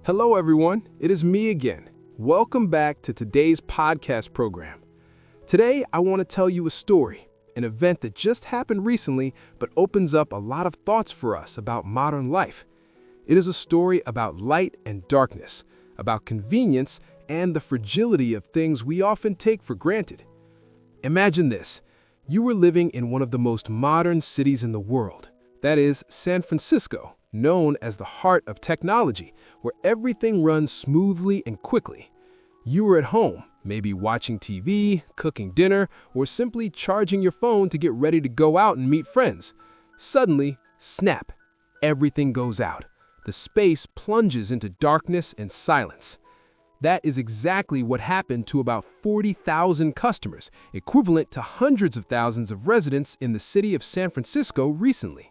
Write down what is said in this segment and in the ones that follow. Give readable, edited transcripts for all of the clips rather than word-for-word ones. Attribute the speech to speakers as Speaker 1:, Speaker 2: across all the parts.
Speaker 1: Hello, everyone. It is me again. Welcome back to today's podcast program. Today, I want to tell you a story, an event that just happened recently but opens up a lot of thoughts for us about modern life. It is a story about light and darkness, about convenience and the fragility of things we often take for granted. Imagine this. You were living in one of the most modern cities in the world, that is, San Francisco, known as the heart of technology, where everything runs smoothly and quickly. You were at home, maybe watching TV, cooking dinner, or simply charging your phone to get ready to go out and meet friends. Suddenly, snap, everything goes out. The space plunges into darkness and silence. That is exactly what happened to about 40,000 customers, equivalent to hundreds of thousands of residents in the city of San Francisco recently.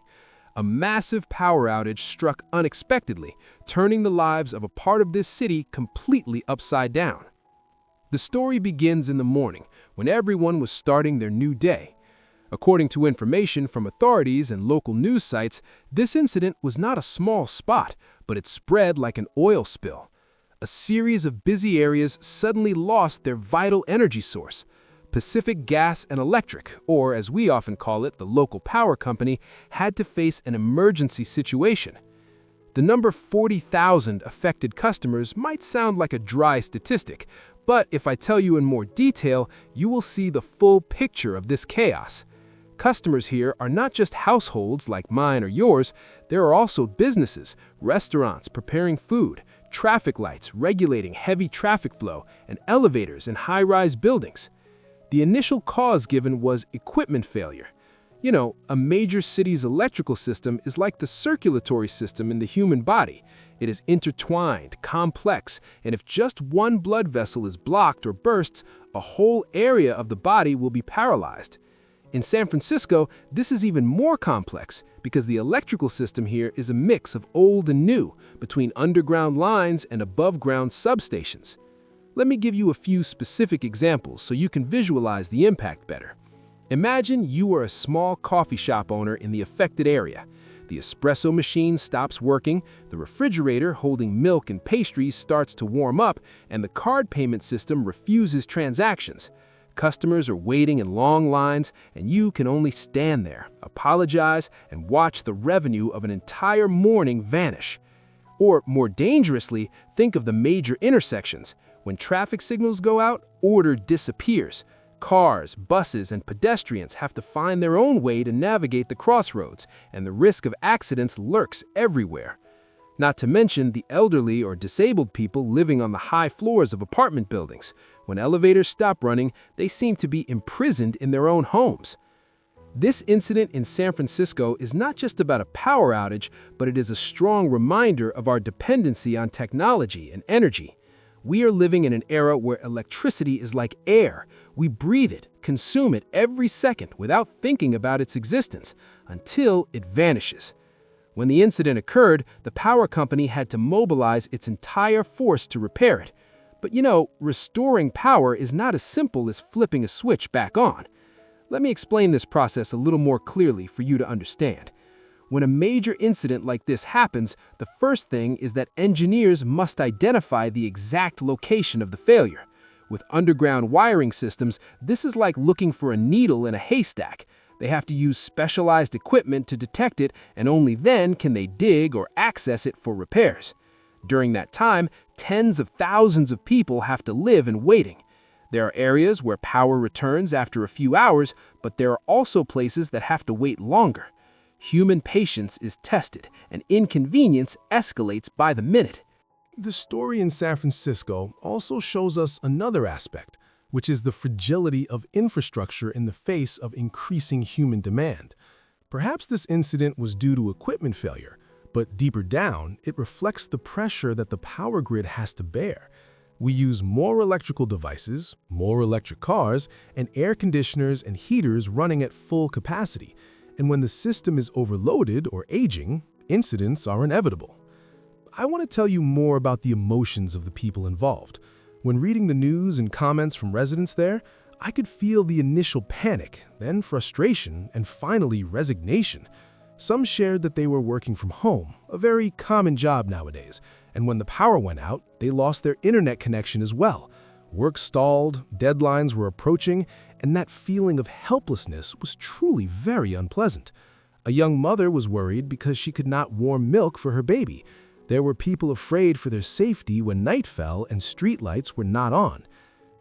Speaker 1: A massive power outage struck unexpectedly, turning the lives of a part of this city completely upside down. The story begins in the morning, when everyone was starting their new day. According to information from authorities and local news sites, this incident was not a small spot, but it spread like an oil spill. A series of busy areas suddenly lost their vital energy source. Pacific Gas and Electric, or as we often call it, the local power company, had to face an emergency situation. The number 40,000 affected customers might sound like a dry statistic, but if I tell you in more detail, you will see the full picture of this chaos. Customers here are not just households like mine or yours, there are also businesses, restaurants preparing food, traffic lights regulating heavy traffic flow, and elevators in high-rise buildings. The initial cause given was equipment failure. You know, a major city's electrical system is like the circulatory system in the human body. It is intertwined, complex, and if just one blood vessel is blocked or bursts, a whole area of the body will be paralyzed. In San Francisco, this is even more complex because the electrical system here is a mix of old and new, between underground lines and above-ground substations. Let me give you a few specific examples so you can visualize the impact better. Imagine you are a small coffee shop owner in the affected area. The espresso machine stops working, the refrigerator holding milk and pastries starts to warm up, and the card payment system refuses transactions. Customers are waiting in long lines, and you can only stand there, apologize, and watch the revenue of an entire morning vanish. Or, more dangerously, think of the major intersections. When traffic signals go out, order disappears. Cars, buses, and pedestrians have to find their own way to navigate the crossroads, and the risk of accidents lurks everywhere. Not to mention the elderly or disabled people living on the high floors of apartment buildings. When elevators stop running, they seem to be imprisoned in their own homes. This incident in San Francisco is not just about a power outage, but it is a strong reminder of our dependency on technology and energy. We are living in an era where electricity is like air. We breathe it, consume it every second without thinking about its existence, until it vanishes. When the incident occurred, the power company had to mobilize its entire force to repair it. But you know, restoring power is not as simple as flipping a switch back on. Let me explain this process a little more clearly for you to understand. When a major incident like this happens, the first thing is that engineers must identify the exact location of the failure. With underground wiring systems, this is like looking for a needle in a haystack. They have to use specialized equipment to detect it, and only then can they dig or access it for repairs. During that time, tens of thousands of people have to live in waiting. There are areas where power returns after a few hours, but there are also places that have to wait longer. Human patience is tested, and inconvenience escalates by the minute.
Speaker 2: The story in San Francisco also shows us another aspect, which is the fragility of infrastructure in the face of increasing human demand. Perhaps this incident was due to equipment failure, but deeper down, it reflects the pressure that the power grid has to bear. We use more electrical devices, more electric cars, and air conditioners and heaters running at full capacity. And when the system is overloaded or aging, incidents are inevitable. I want to tell you more about the emotions of the people involved. When reading the news and comments from residents there, I could feel the initial panic, then frustration, and finally resignation. Some shared that they were working from home, a very common job nowadays, And when the power went out, they lost their internet connection as well. Work stalled, deadlines were approaching, and that feeling of helplessness was truly very unpleasant. A young mother was worried because she could not warm milk for her baby. There were people afraid for their safety when night fell and streetlights were not on.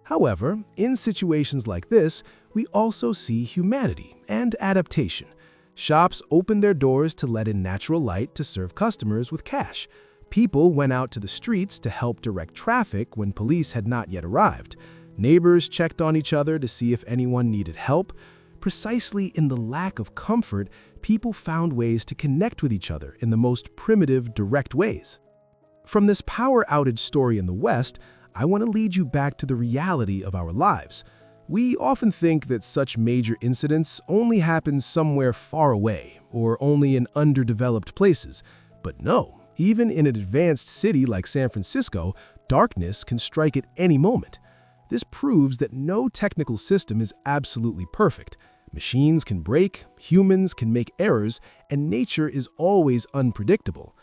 Speaker 2: However, in situations like this, we also see humanity and adaptation. Shops opened their doors to let in natural light to serve customers with cash. People went out to the streets to help direct traffic when police had not yet arrived. Neighbors checked on each other to see if anyone needed help. Precisely in the lack of comfort, people found ways to connect with each other in the most primitive, direct ways. From this power outage story in the West, I want to lead you back to the reality of our lives. We often think that such major incidents only happen somewhere far away or only in underdeveloped places. But no, even in an advanced city like San Francisco, darkness can strike at any moment. This proves that no technical system is absolutely perfect. Machines can break, humans can make errors, and nature is always unpredictable.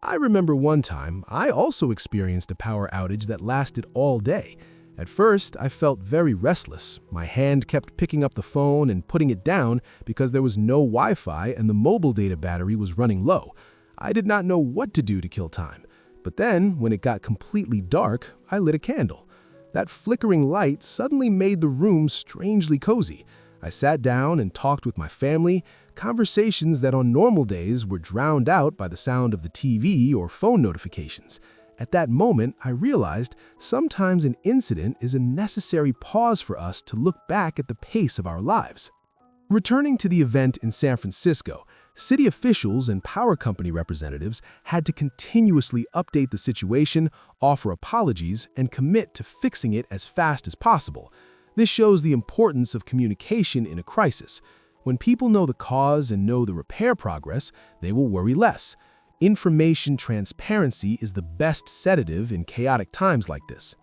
Speaker 2: I remember one time I also experienced a power outage that lasted all day. At first, I felt very restless. My hand kept picking up the phone and putting it down because there was no Wi-Fi and the mobile data battery was running low. I did not know what to do to kill time. But then, when it got completely dark, I lit a candle. That flickering light suddenly made the room strangely cozy. I sat down and talked with my family, conversations that on normal days were drowned out by the sound of the TV or phone notifications. At that moment, I realized sometimes an incident is a necessary pause for us to look back at the pace of our lives. Returning to the event in San Francisco, city officials and power company representatives had to continuously update the situation, offer apologies, and commit to fixing it as fast as possible. This shows the importance of communication in a crisis. When people know the cause and know the repair progress, they will worry less. Information transparency is the best sedative in chaotic times like this.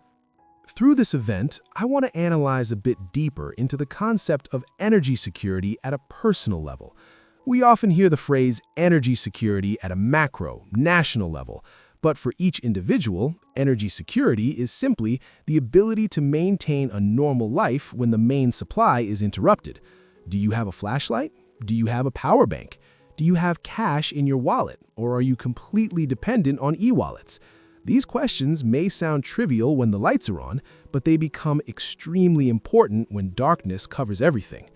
Speaker 2: Through this event, I want to analyze a bit deeper into the concept of energy security at a personal level. We often hear the phrase energy security at a macro, national level, but for each individual, energy security is simply the ability to maintain a normal life when the main supply is interrupted. Do you have a flashlight? Do you have a power bank? Do you have cash in your wallet, or are you completely dependent on e-wallets? These questions may sound trivial when the lights are on, but they become extremely important when darkness covers everything.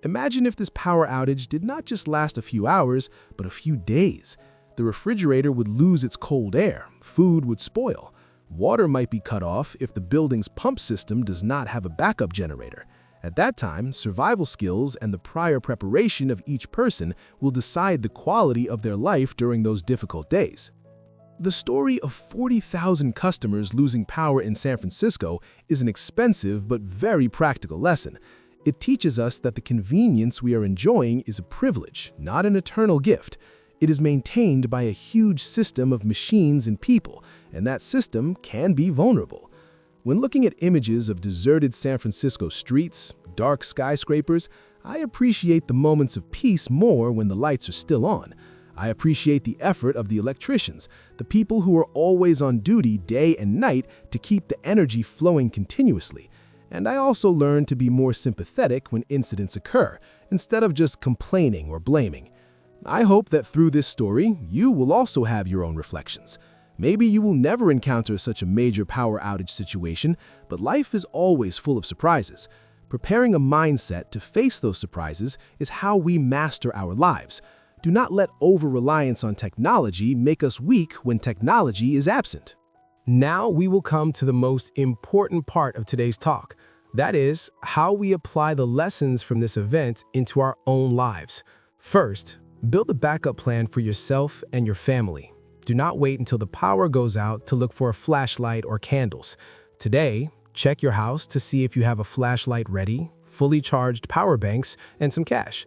Speaker 2: Imagine if this power outage did not just last a few hours, but a few days. The refrigerator would lose its cold air, food would spoil. Water might be cut off if the building's pump system does not have a backup generator. At that time, survival skills and the prior preparation of each person will decide the quality of their life during those difficult days. The story of 40,000 customers losing power in San Francisco is an expensive but very practical lesson. It teaches us that the convenience we are enjoying is a privilege, not an eternal gift. It is maintained by a huge system of machines and people, and that system can be vulnerable. When looking at images of deserted San Francisco streets, dark skyscrapers, I appreciate the moments of peace more when the lights are still on. I appreciate the effort of the electricians, the people who are always on duty day and night to keep the energy flowing continuously. And I also learn to be more sympathetic when incidents occur, instead of just complaining or blaming. I hope that through this story, you will also have your own reflections. Maybe you will never encounter such a major power outage situation, but life is always full of surprises. Preparing a mindset to face those surprises is how we master our lives. Do not let over-reliance on technology make us weak when technology is absent. Now we will come to the most important part of today's talk. That is, how we apply the lessons from this event into our own lives. First, build a backup plan for yourself and your family. Do not wait until the power goes out to look for a flashlight or candles. Today, check your house to see if you have a flashlight ready, fully charged power banks, and some cash.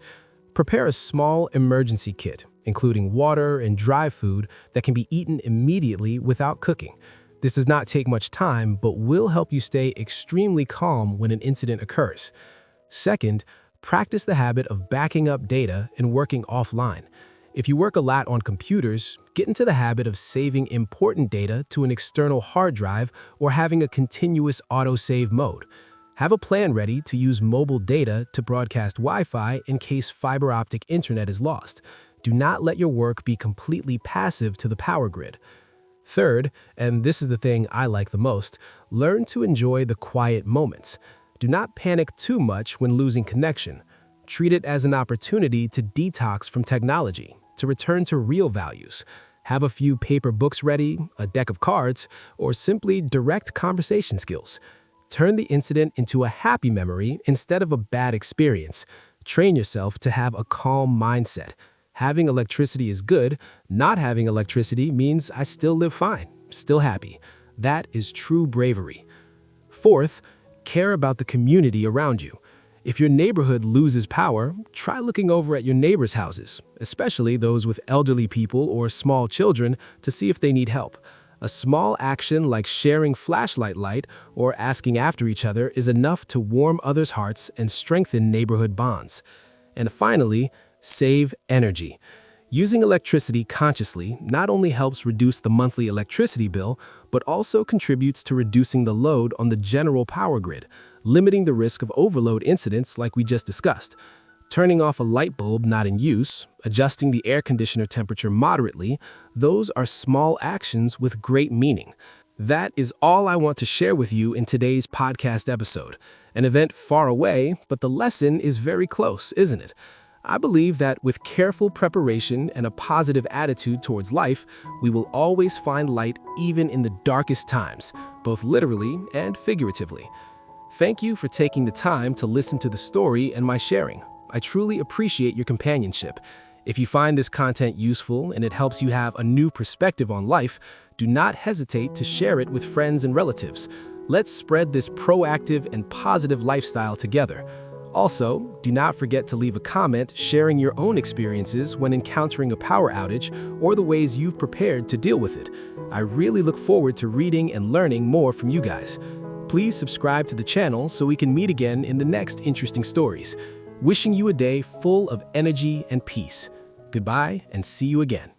Speaker 2: Prepare a small emergency kit, including water and dry food that can be eaten immediately without cooking. This does not take much time, but will help you stay extremely calm when an incident occurs. Second, practice the habit of backing up data and working offline. If you work a lot on computers, Get into the habit of saving important data to an external hard drive or having a continuous autosave mode. Have a plan ready to use mobile data to broadcast Wi-Fi in case fiber optic internet is lost. Do not let your work be completely passive to the power grid. Third, and this is the thing I like the most, learn to enjoy the quiet moments. Do not panic too much when losing connection. Treat it as an opportunity to detox from technology, to return to real values. Have a few paper books ready, a deck of cards, or simply direct conversation skills. Turn the incident into a happy memory instead of a bad experience. Train yourself to have a calm mindset. Having electricity is good. Not having electricity means I still live fine, still happy. That is true bravery. Fourth, care about the community around you. If your neighborhood loses power, try looking over at your neighbors' houses, especially those with elderly people or small children, to see if they need help. A small action like sharing flashlight light or asking after each other is enough to warm others' hearts and strengthen neighborhood bonds. And finally, save energy. Using electricity consciously not only helps reduce the monthly electricity bill, but also contributes to reducing the load on the general power grid, limiting the risk of overload incidents like we just discussed. Turning off a light bulb not in use, adjusting the air conditioner temperature moderately, those are small actions with great meaning. That is all I want to share with you in today's podcast episode. An event far away, but the lesson is very close, isn't it? I believe that with careful preparation and a positive attitude towards life, we will always find light even in the darkest times, both literally and figuratively. Thank you for taking the time to listen to the story and my sharing. I truly appreciate your companionship. If you find this content useful and it helps you have a new perspective on life, do not hesitate to share it with friends and relatives. Let's spread this proactive and positive lifestyle together. Also, do not forget to leave a comment sharing your own experiences when encountering a power outage or the ways you've prepared to deal with it. I really look forward to reading and learning more from you guys. Please subscribe to the channel so we can meet again in the next interesting stories. Wishing you a day full of energy and peace. Goodbye and see you again.